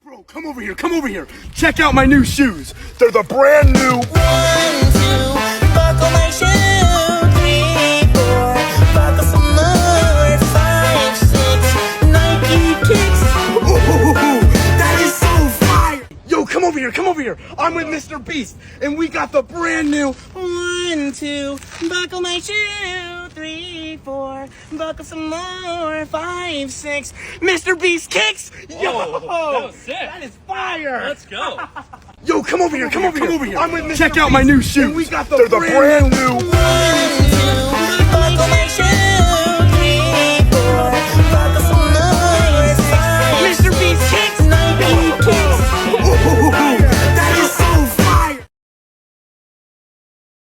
Bro, come over here, come over here. Check out my new shoes. They're the brand new. 1, 2, buckle my shoe. 3, 4, buckle some more. 5, 6, Nike kicks. Ooh, that is so fire. Yo, come over here, come over here. I'm with Mr. Beast, and we got the brand new. 1, 2, buckle my shoe. 3, 4, buckle some more. 5, 6, Mr. Beast kicks. Yo, that was sick. That is fire. Let's go. Yo, come over here, come over here. I'm with Mr. Check out my new shoes. And we got the brand new. 1,